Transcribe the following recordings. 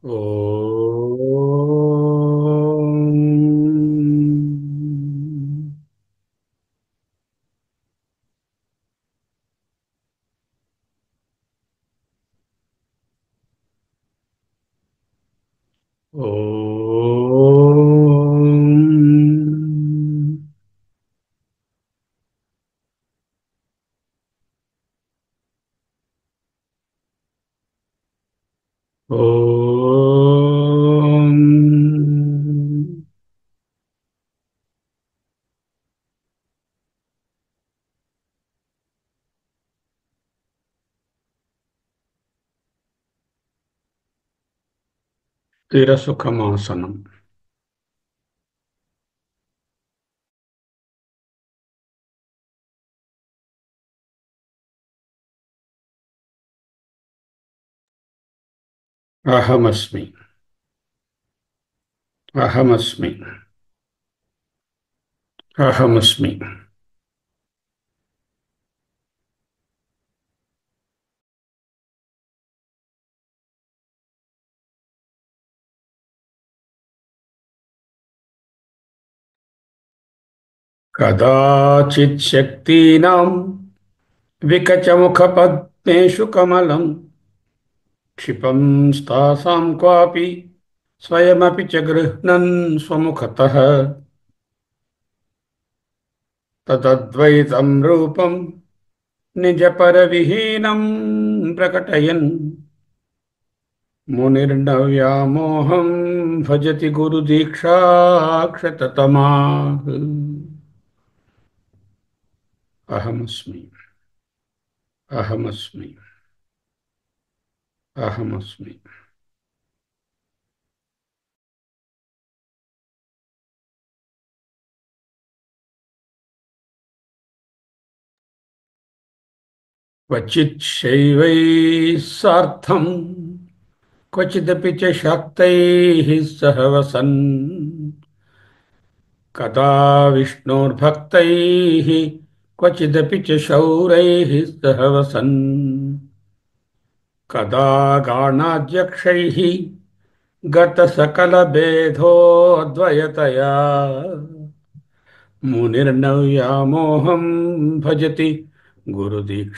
ఓం. ఓం. ఓం. స్థిరసుఖమాసనం. అహమస్మి. అహమస్మి. అహమస్మి. కదాచిత్ శక్తీనాం వికచముఖపద్మేషు కమలం క్షిపంస్తాసాం క్వాపి స్వయమపి చ గృహ్ణన్ స్వముఖతః తదద్వైతం రూపం నిజపరవిహీనం ప్రకటయన్ మునిర్నవ్యామోహం భజతి గురుదీక్షాక్షతతమాః. అహమస్మి. అహమస్మి. అహమస్మి. క్వచిత్ శైవైః సార్థం క్వచిదపి చ శాక్తైః సహ వసన్ కదా విష్ణోర్భక్తైః క్వచిదపి చ శౌరైః సహ వసన్ కదా గాణాధ్యక్షైః గత సకల భేదోద్వయతయా మునిర్నవ్యామోహం భజతి గురుదీక్షాక్షతతమాః.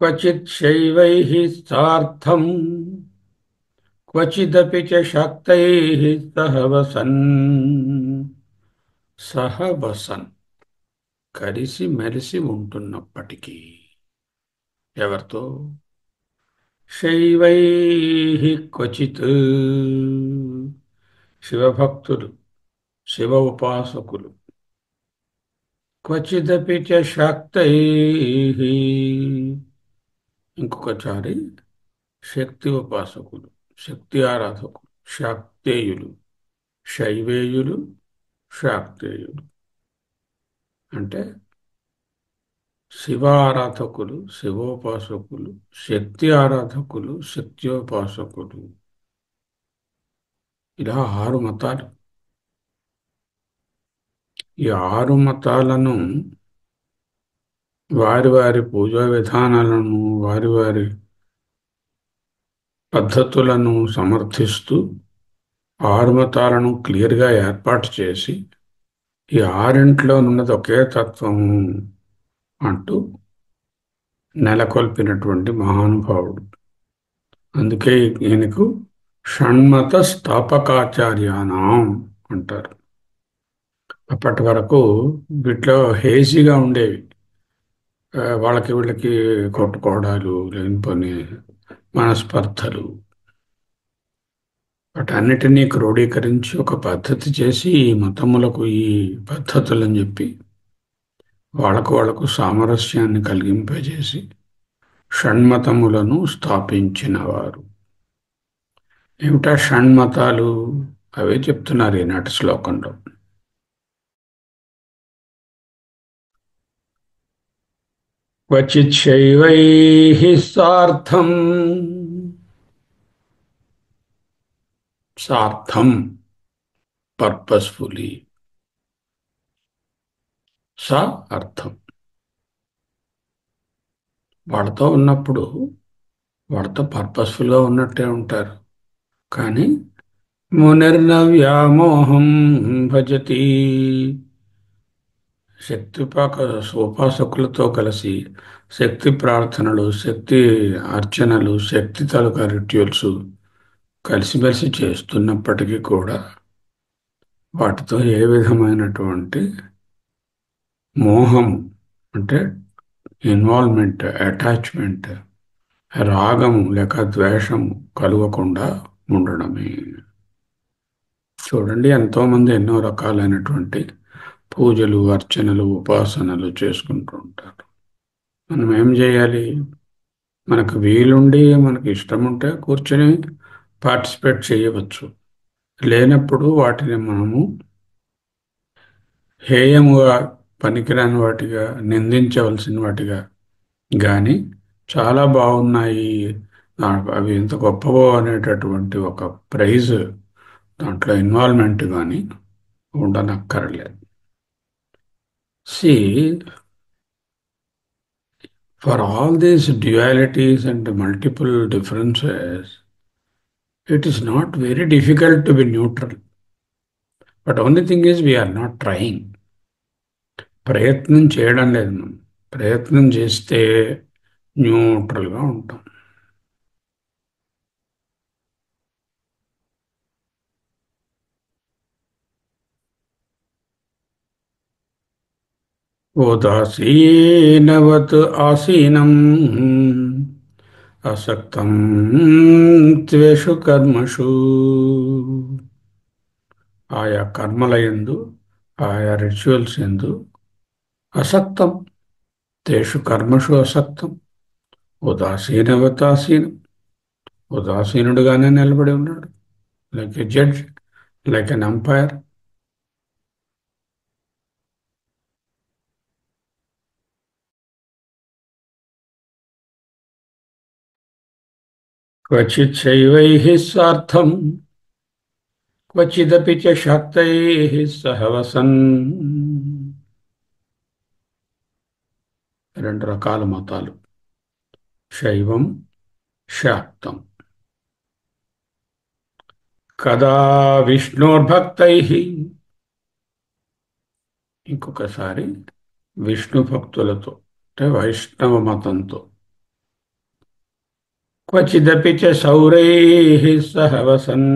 క్వచిత్ శైవైః సార్థం క్వచిదపి చ శాక్తైః సహ వసన్. సహ వసన్, కలిసి మెలిసి ఉంటున్నప్పటికీ. ఎవరితో? శైవైః క్వచిత్, శివభక్తులు, శివ ఉపాసకులు. క్వచిదపి చ శాక్తైః, ఇంకొకసారి శక్తి ఉపాసకులు, శక్తి ఆరాధకులు, శాక్తేయులు. శైవేయులు, శాక్తేయులు అంటే శివ ఆరాధకులు, శివోపాసకులు, శక్తి ఆరాధకులు, శక్త్యోపాసకులు. ఇలా 6 మతాలు. ఈ 6 మతాలను వారి వారి పూజా విధానాలను, వారి వారి పద్ధతులను సమర్థిస్తూ 6 మతాలను క్లియర్గా ఏర్పాటు చేసి ఈ ఆరింట్లోనున్నది ఒకే తత్వము అంటూ నెలకొల్పినటువంటి మహానుభావుడు. అందుకే ఈయనకు షణ్మత స్థాపకాచార్యానాం అంటారు. అప్పటి వరకు వీటిలో హేజీగా ఉండేవి. వాళ్ళకి వీళ్ళకి కొట్టుకోవడాలు, లేనిపోని మనస్పర్ధలు, వాటన్నిటినీ క్రోడీకరించి ఒక పద్ధతి చేసి ఈ మతములకు ఈ పద్ధతులని చెప్పి వాళ్ళకు సామరస్యాన్ని కలిగింపజేసి షణ్మతములను స్థాపించినవారు. ఏమిటా షణ్మతాలు? అవే చెప్తున్నారు ఈనాటి శ్లోకంలో. క్వచిత్ శైవైః సార్థం సార్థం పర్పస్ఫుల్లీ. స అర్థం. వాళ్ళతో ఉన్నప్పుడు వాళ్ళతో పర్పస్ఫుల్గా ఉన్నట్టే ఉంటారు. కానీ మునిర్నవ్యామోహం భజతి. ఉపాసకులతో కలిసి శక్తి ప్రార్థనలు, శక్తి అర్చనలు, శక్తి తాలూకా రిచువల్స్ కలిసిమెలిసి చేస్తున్నప్పటికీ కూడా వాటితో ఏ విధమైనటువంటి మోహం అంటే ఇన్వాల్వ్మెంట్, అటాచ్మెంట్, రాగము లేక ద్వేషము కలగకుండా ఉండడమే. చూడండి, ఎంతోమంది ఎన్నో రకాలైనటువంటి పూజలు, అర్చనలు, ఉపాసనలు చేసుకుంటూ ఉంటారు. మనం ఏం చేయాలి? మనకు వీలుండి మనకు ఇష్టం ఉంటే కూర్చొని పార్టిసిపేట్ చేయవచ్చు. లేనప్పుడు వాటిని మనము హేయముగా, పనికిరాని వాటిగా, నిందించవలసిన వాటిగా కానీ చాలా బాగున్నాయి, అవి ఎంత గొప్పవో అనేటటువంటి ఒక ప్రైజ్ దాంట్లో ఇన్వాల్వ్మెంట్ కానీ ఉండనక్కర్లేదు. See, for all these dualities and multiple differences, it is not very difficult to be neutral. But only thing is we are not trying. ప్రయత్నం చేయడం లేదు మనం. ప్రయత్నం చేస్తే న్యూట్రల్గా ఉంటాం. ఉదాసీనవత్ ఆసీనం అసక్తం త్వేషు కర్మషు. ఆయా కర్మల యందు, ఆయా రిచువల్స్ యందు అసక్తం, తేషు కర్మషు అసక్తం, ఉదాసీనవతాసీనం, ఉదాసీనుడుగానే నిలబడి ఉన్నాడు. Like a judge, like an umpire. క్వచిత్ శైవైః స్వార్థం క్వచిదపి చ శాక్తైః సహ వసన్. రెండు రకాల మతాలు, శైవం, శాక్తం. కదా విష్ణోర్భక్తైః, ఇంకొకసారి విష్ణు భక్తులతో అంటే వైష్ణవ మతంతో. క్వచిదపి చ శౌరైః సహ వసన్.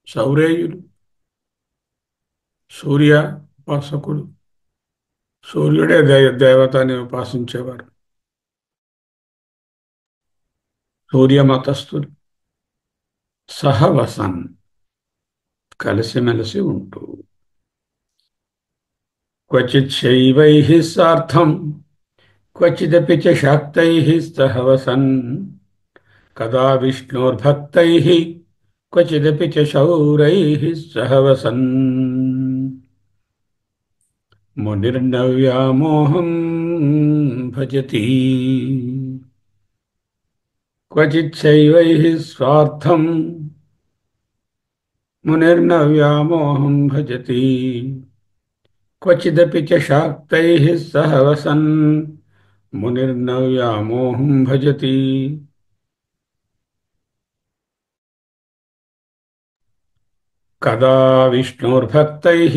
శౌరేయులు సూర్య ఉపాసకుడు, సూర్యుడే దేవతని ఉపాసించేవారు. సూర్యమతస్థులు. సహ వసన్, కలిసిమెలిసి ఉంటూ. క్వచిత్ శైవైః సార్థం క్వచిదపి చ శాక్తైః సహ వసన్. కదా విష్ణోర్భక్తైః క్వచిదపి చ శౌరైః సహ వసన్. మునిర్నవ్యామోహం భజతి. క్వచిత్ శైవైః స్వార్థం మునిర్నవ్యామోహం భజతి. క్వచిదపి చ శాక్తైః సహ వసన్. మునిర్నవ్యామోహం భజతి. కదా విష్ణోర్భక్తైః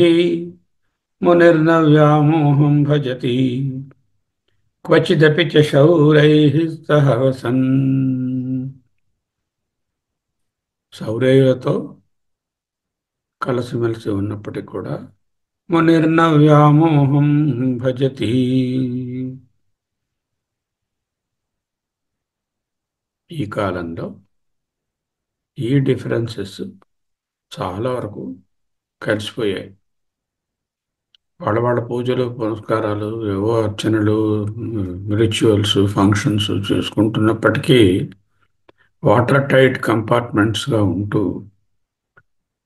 మునిర్నవ్యామోహం భజతి. క్వచిదపి చ శౌరైః సహ వసన్. శౌర్యులతో కలిసిమెలిసి ఉన్నప్పటికీ కూడా మునిర్నవ్యామోహం భజతి. ఈ కాలంలో ఈ డిఫరెన్సెస్ చాలా వరకు కలిసిపోయాయి. వాళ్ళ వాళ్ళ పూజలు, పునస్కారాలు, ఏవో అర్చనలు, రిచువల్స్, ఫంక్షన్స్ చేసుకుంటున్నప్పటికీ వాటర్ టైట్ కంపార్ట్మెంట్స్గా ఉంటూ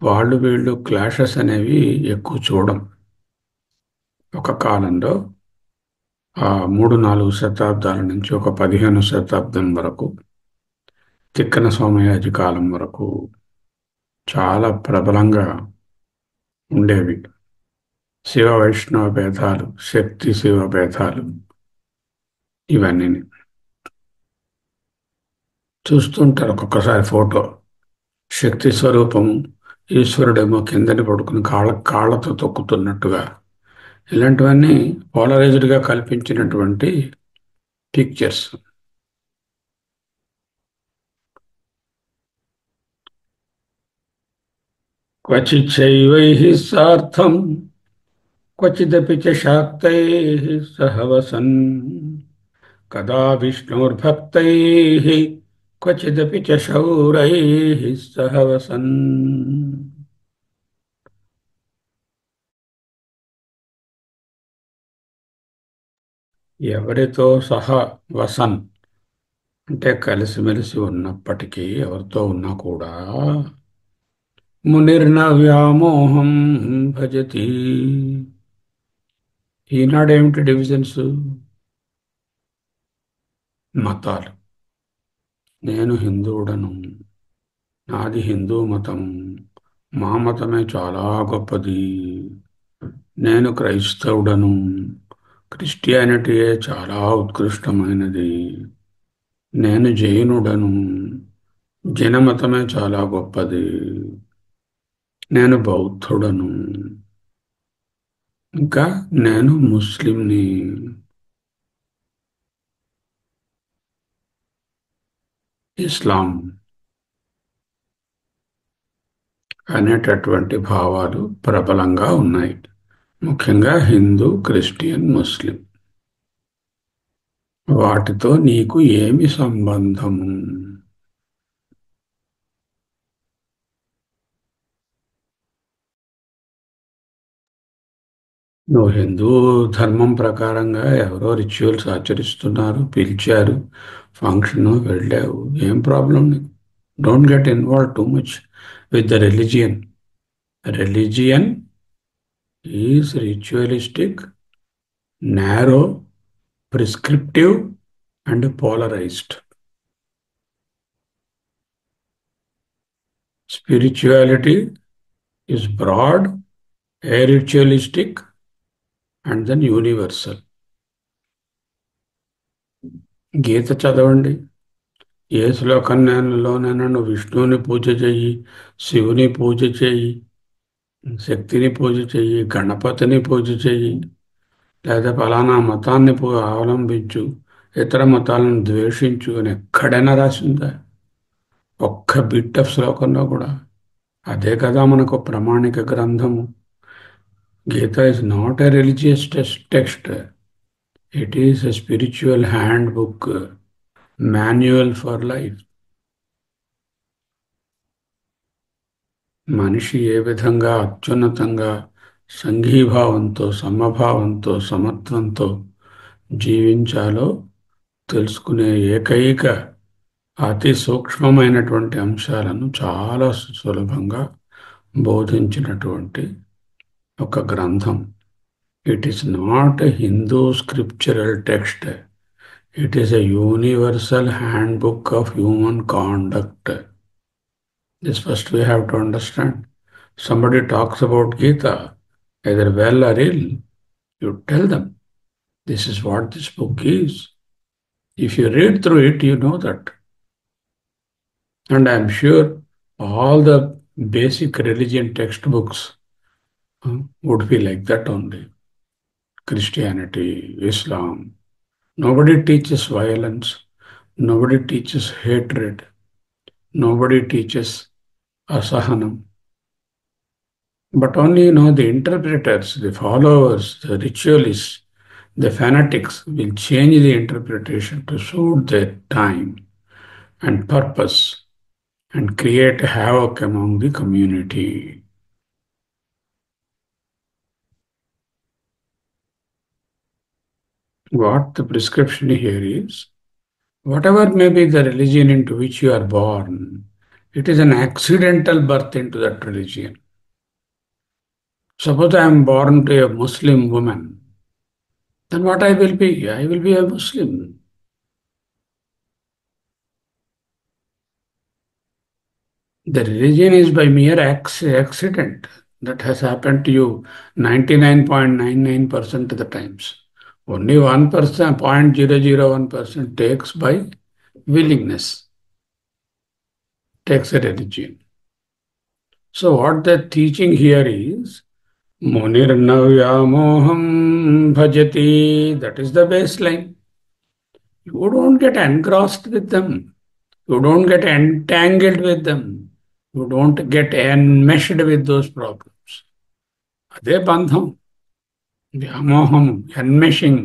వాళ్ళు వీళ్ళు క్లాషెస్ అనేవి ఎక్కువ చూడం. ఒక కాలంలో ఆ 3-4 శతాబ్దాల నుంచి ఒక 15 శతాబ్దం వరకు, తిక్కన సోమయాజి కాలం వరకు చాలా ప్రబలంగా ఉండేవి. శివ వైష్ణవ భేదాలు, శక్తి శివ భేదాలు, ఇవన్నీ చూస్తుంటారు. ఒక్కొక్కసారి ఫోటో శక్తి స్వరూపము, ఈశ్వరుడేమో కిందని పడుకుని కాళ్ళతో తొక్కుతున్నట్టుగా, ఇలాంటివన్నీ పోలరైజ్డ్గా కల్పించినటువంటి పిక్చర్స్. క్వచిచ్చైవైః సార్థం క్వచిదపి చ శాక్తైః సహ వసన్ కదా విష్ణుర్భక్తైః క్వచిదపి చ శౌరైః సహ వసన్. ఎవరితో సహా వసన్ అంటే కలిసిమెలిసి ఉన్నప్పటికీ, ఎవరితో ఉన్నా కూడా మునిర్న వ్యామోహం భజతి. ఈనాడేమిటి డివిజన్స్? మతాలు. నేను హిందువుడను, నాది హిందూ మతం, మా మతమే చాలా గొప్పది. నేను క్రైస్తవుడను, క్రిస్టియానిటీయే చాలా ఉత్కృష్టమైనది. నేను జైనుడను, జైన మతమే చాలా గొప్పది. నేను బౌద్ధుడను, ఇంకా నేను ముస్లింని. ఇస్లాం అనేటటువంటి భావాలు ప్రబలంగా ఉన్నాయి. ముఖ్యంగా హిందూ, క్రిస్టియన్, ముస్లిం. వాటితో నీకు ఏమి సంబంధము? నువ్వు హిందూ ధర్మం ప్రకారంగా ఎవరో రిచువల్స్ ఆచరిస్తున్నారు, పిలిచారు, ఫంక్షన్ వెళ్ళావు, ఏం ప్రాబ్లం నీకు? Don't get involve too much with the religion. Religion is ritualistic, narrow, prescriptive and polarised. Spirituality is broad, ritualistic, and then universal. Gita చదవండి. ఏ శ్లోకంలోనైనా నువ్వు విష్ణువుని పూజ చెయ్యి, శివుని పూజ చెయ్యి, శక్తిని పూజ చెయ్యి, గణపతిని పూజ చెయ్యి, లేదా ఫలానా మతాన్ని అవలంబించు, ఇతర మతాలను ద్వేషించు అని ఎక్కడైనా రాసిందా? ఒక్క బిట్ ఆఫ్ శ్లోకంలో కూడా. అదే కదా మనకు ప్రామాణిక గ్రంథము. Gita is not a religious text. It is a spiritual handbook, manual for life. మనిషి ఏ విధంగా అత్యున్నతంగా సంఘీభావంతో, సమభావంతో, సమత్వంతో జీవించాలో తెలుసుకునే ఏకైక అతి సూక్ష్మమైనటువంటి అంశాలను చాలా సులభంగా బోధించినటువంటి ఒక గ్రంథం. It is not a Hindu scriptural text. It is a universal hand book of human conduct. This first we have to understand. Somebody talks about Gita, either well or ill, you tell them, this is what this book is. If you read through it, you know that. And I am sure all the basic religion textbooks would be like that only. Christianity, Islam. Nobody teaches violence. Nobody teaches hatred. Nobody teaches asahanam. But only, the interpreters, the followers, the ritualists, the fanatics will change the interpretation to suit their time and purpose and create havoc among the community. What the prescription here is, whatever may be the religion into which you are born, it is an accidental birth into that religion. Suppose I am born to a Muslim woman. Then what I will be? I will be a Muslim. The religion is by mere accident that has happened to you 99.99% of the times. Only 1%, 0.001% takes by willingness, takes a religion. So what the teaching here is Munirnavyamoham bhajati. That is the baseline. You don't get engrossed with them. You don't get entangled with them. You don't get enmeshed with those problems. అదే బంధం. వ్యామోహం, ఎన్మెషింగ్,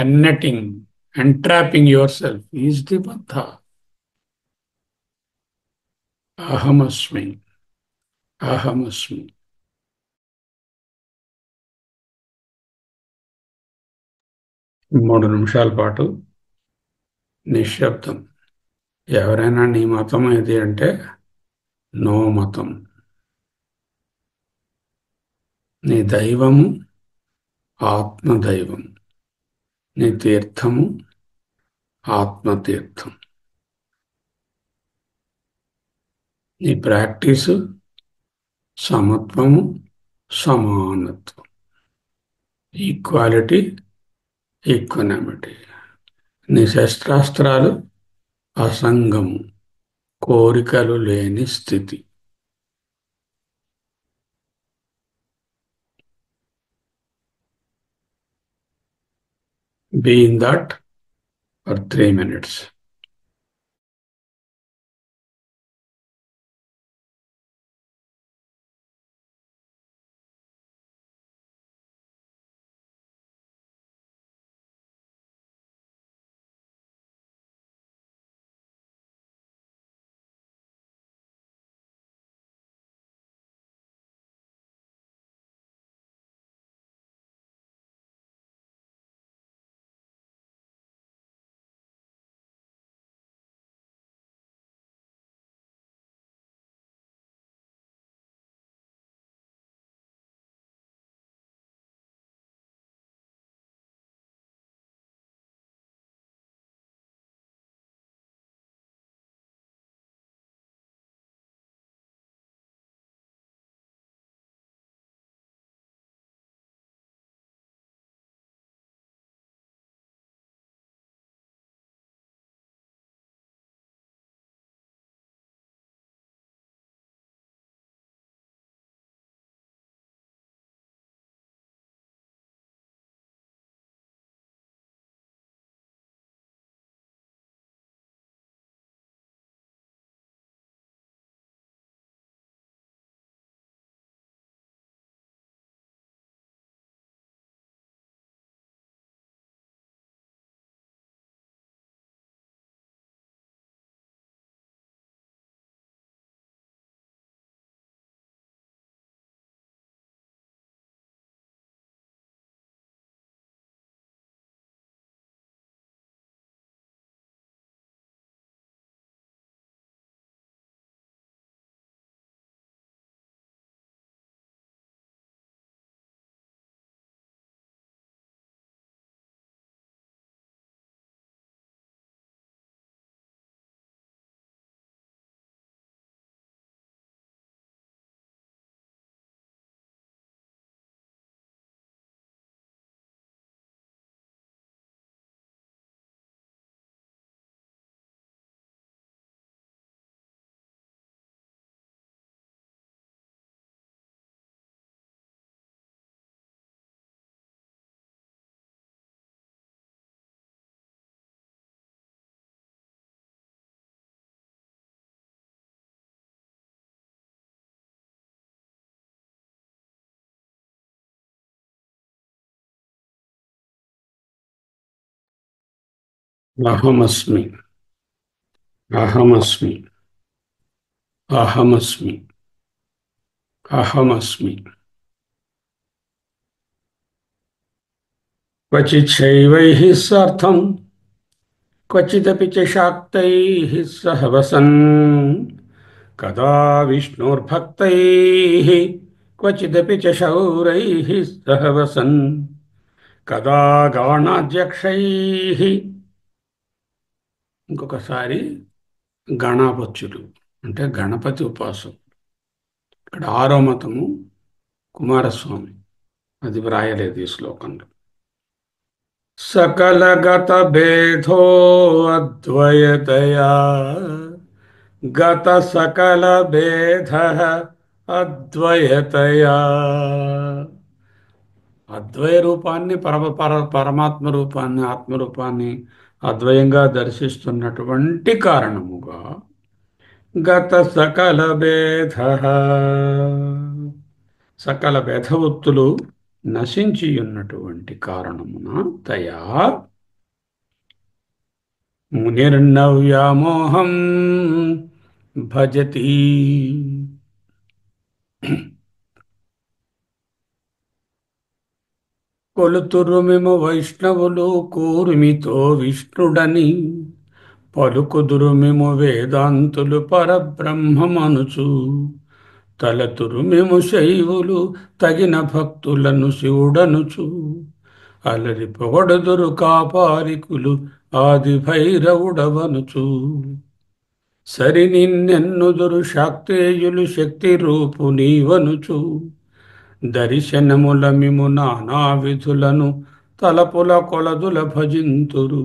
ఎన్నెటింగ్, ఎంట్రాపింగ్ your self is the బంధ. అహమస్మి, అహమస్మి. 3 నిమిషాల పాటు నిశ్శబ్దం. ఎవరైనా నీ మతం ఏది అంటే నో మతం. నీ దైవము ఆత్మదైవం. నీ తీర్థము ఆత్మతీర్థం. నీ ప్రాక్టీసు సమత్వము, సమానత్వం, ఈక్వాలిటీ, ఈక్వనామిటీ. నీ శస్త్రాస్త్రాలు అసంగము, కోరికలు లేని స్థితి. Be in that for 3 minutes. అహమస్మి, అహమస్మి, అహమస్మి, అహమస్మి. క్వచిచ్చైవైః సార్థం క్వచిదపి చ శాక్తైః సహ వసన్ కదా విష్ణోర్భక్తైః క్వచిదపి చ శౌరైః సహ వసన్ కదా గణాధ్యక్షై. ఇంకొకసారి గణాపత్యులు అంటే గణపతి ఉపాసన. ఇక్కడ ఆరో మతము కుమారస్వామి. అది వ్రాయలేదు ఈ శ్లోకంలో. సకలగత భేదో అద్వయతయా గత సకల భేద అద్వయతయా. అద్వయ రూపాన్ని పరమాత్మ రూపాన్ని ఆత్మరూపాన్ని అద్వయంగా దర్శిస్తున్నటువంటి కారణముగా గత సకల భేద, సకల భేదవృత్తులు నశించి ఉన్నటువంటి కారణమున తయా మునిర్నవ్యామోహం భజతి. కొలుతురుమిము వైష్ణవులు కూర్మితో విష్ణుడని, పలుకుదురుమిము వేదాంతులు పరబ్రహ్మమనుచు, తలతురుమిము శైవులు తగిన భక్తులను శివుడనుచు, అలరి పొగడుదురు కాపాలికులు ఆది భైరవుడవనుచు, సరి నిన్నెన్నుదురు శాక్తేయులు శక్తి రూపు నీవనుచు, దర్శనముల మిము నానా విధులను తలపుల కొలదుల భజింతురు,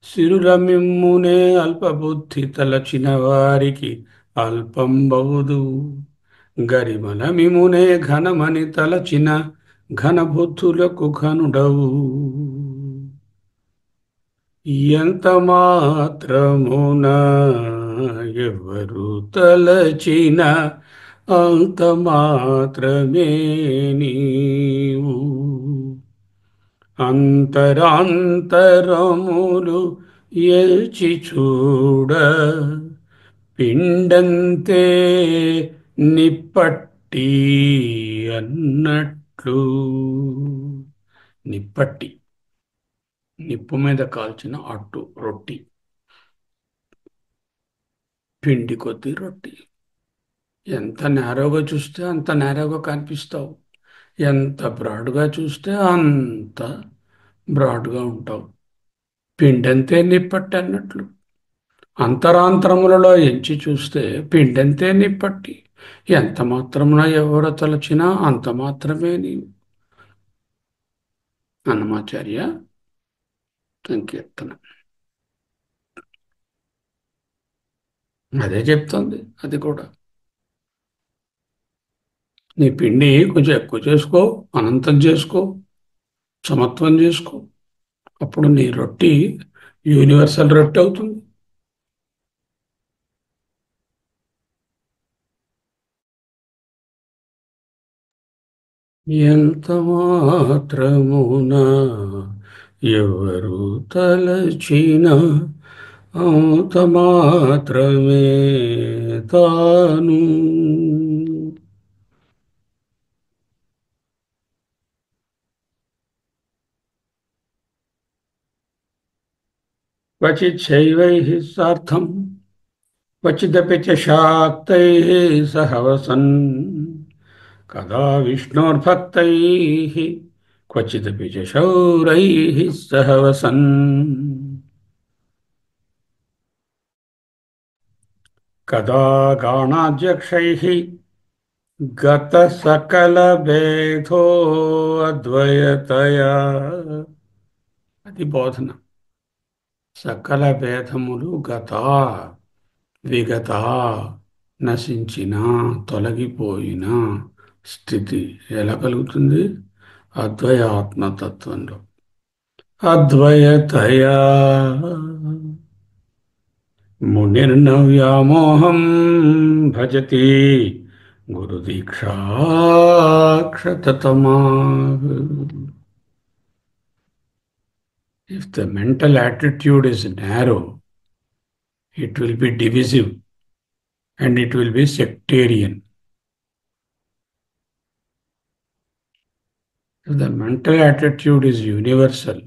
సిరుల మిమ్మునే అల్పబుద్ధి తలచిన వారికి అల్పంబవుదు, గరిమల మిమునే ఘనమని తలచిన ఘనబుద్ధులకు ఘనుడవు, ఎంత మాత్రమున ఎవరు తలచిన అంత మాత్రమే నీవు, అంతరాంతరములు ఎల్చి చూడ పిండంతే నిప్పట్టి అన్నట్లు. నిప్పట్టి నిప్పు మీద కాల్చిన అట్టు రొట్టి, పిండి కొద్ది రొట్టి. ఎంత నేరోగా చూస్తే అంత నేరోగా కనిపిస్తావు, ఎంత బ్రాడ్గా చూస్తే అంత బ్రాడ్గా ఉంటావు. పిండంతే నిప్పట్టి అన్నట్లు. అంతరాంతరములలో ఎంచి చూస్తే పిండంతే నిప్పట్టి, ఎంత మాత్రమున ఎవరు తలచినా అంత మాత్రమే నీవు. అన్నమాచార్య సంకీర్తన అదే చెప్తుంది. అది కూడా నీ పిండి కొంచెం ఎక్కువ చేసుకో, అనంతం చేసుకో, సమత్వం చేసుకో. అప్పుడు నీ రొట్టి యూనివర్సల్ రొట్టె అవుతుంది. ఎంత మాత్రమున ఎవరు తలచిన అంత మాత్రమే తాను. క్వచిచ్చైవైః సార్థం క్వచిదపి చ శాక్తైః సహ వసన్, కదా విష్ణోర్భక్తైః క్వచిదపి చ శౌరైః సహ వసన్, కదా గాణాధ్యక్షైః గత సకల భేదో అద్వయతయా. అది బోధన. సకల భేదములు గత విగత నశించిన తొలగిపోయిన స్థితి ఎలా కలుగుతుంది? అద్వయ ఆత్మతత్వంలో. అద్వయతయా మునిర్నవ్యామోహం భజతి గురుదీక్షాక్షతమా. If the mental attitude is narrow, it will be divisive and it will be sectarian. If the mental attitude is universal,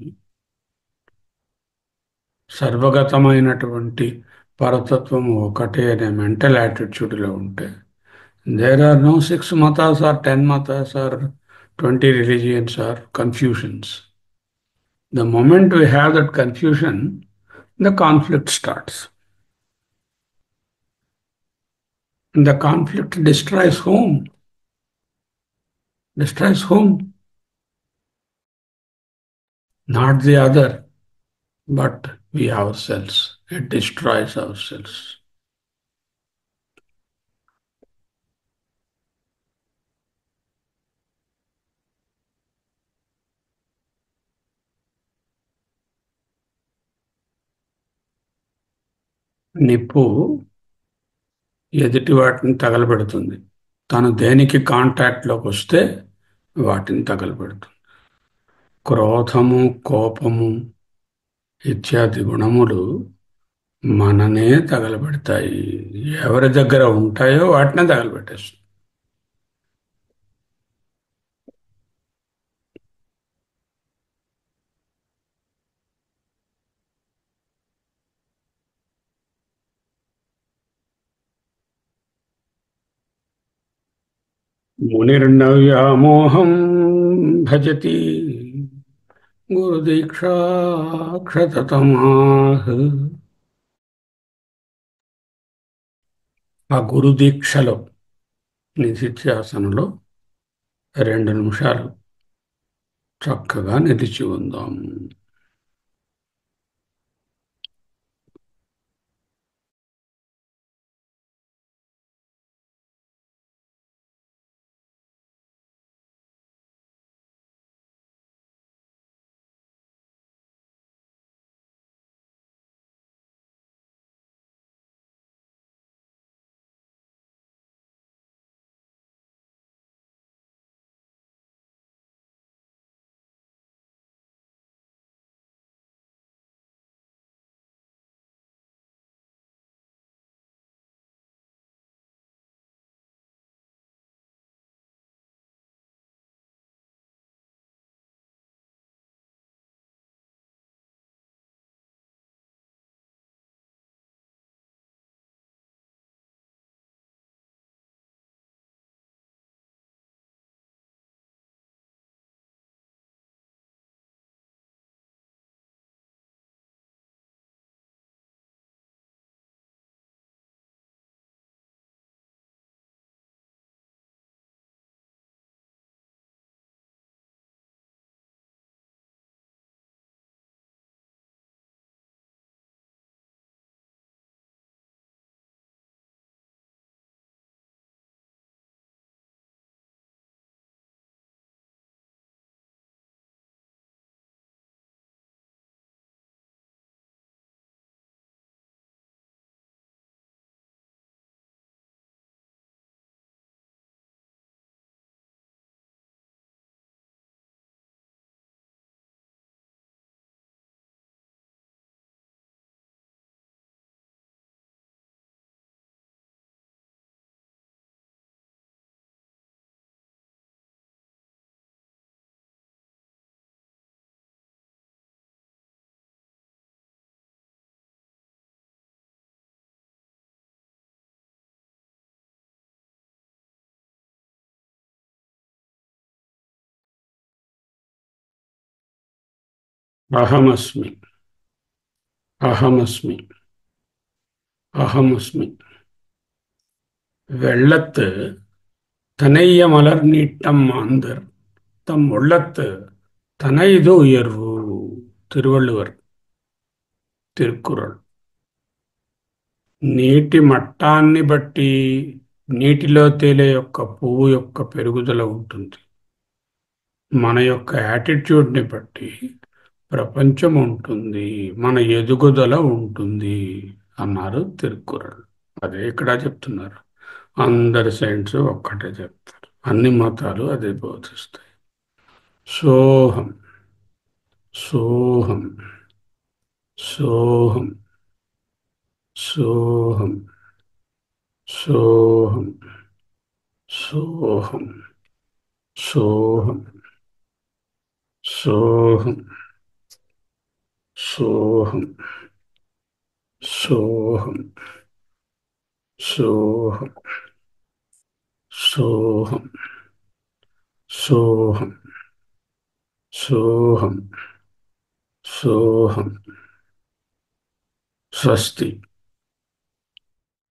సర్వగతమైనటువంటి పరతత్వము ఒకటే అనే మెంటల్ యాటిట్యూడ్లో ఉంటే, there are no 6 matas or 10 matas or 20 religions are confusions. The moment we have that confusion, the conflict starts. And the conflict destroys whom? Destroys whom? Not the other, but we ourselves. It destroys ourselves. నిప్పు ఎదుటి వాటిని తగలబెడుతుంది. తను దేనికి కాంటాక్ట్లోకి వస్తే వాటిని తగలబెడుతుంది. క్రోధము, కోపము ఇత్యాది గుణములు మననే తగలబెడతాయి. ఎవరి దగ్గర ఉంటాయో వాటినే తగలబెట్టేస్తుంది. మునిర్నవ్యామోహం భజతి గురుదీక్షాక్షతతమాహ్. ఆ గురుదీక్షలో నిధిధ్యాసనలో 2 నిమిషాలు చక్కగా నిలిచి ఉందాం. అహమస్మి, అహమస్మి, అహమస్మి. வெள்ளத்து தனைய மலர் நீட்டம் மாந்தர் தம் உள்ளத்து தனைது உயர்வு. திருவள்ளுவர் తిరుక్కురల్. నీటి మట్టాన్ని బట్టి నీటిలో తేలే యొక్క పువ్వు యొక్క పెరుగుదల ఉంటుంది. మన యొక్క యాటిట్యూడ్ని బట్టి ప్రపంచం ఉంటుంది, మన ఎదుగుదల ఉంటుంది అన్నారు తిరుక్కురల్. అదే ఇక్కడ చెప్తున్నారు. అందరి సైన్స్ ఒక్కటే చెప్తారు, అన్ని మతాలు అదే బోధిస్తాయి. సోహం, సోహం, సోహం, సోహం, సోహం, సోహం, సోహం, సోహం, సోహం, సోహం, సోహం, సోహం, సోహం సోహం సోహం. స్వస్తి.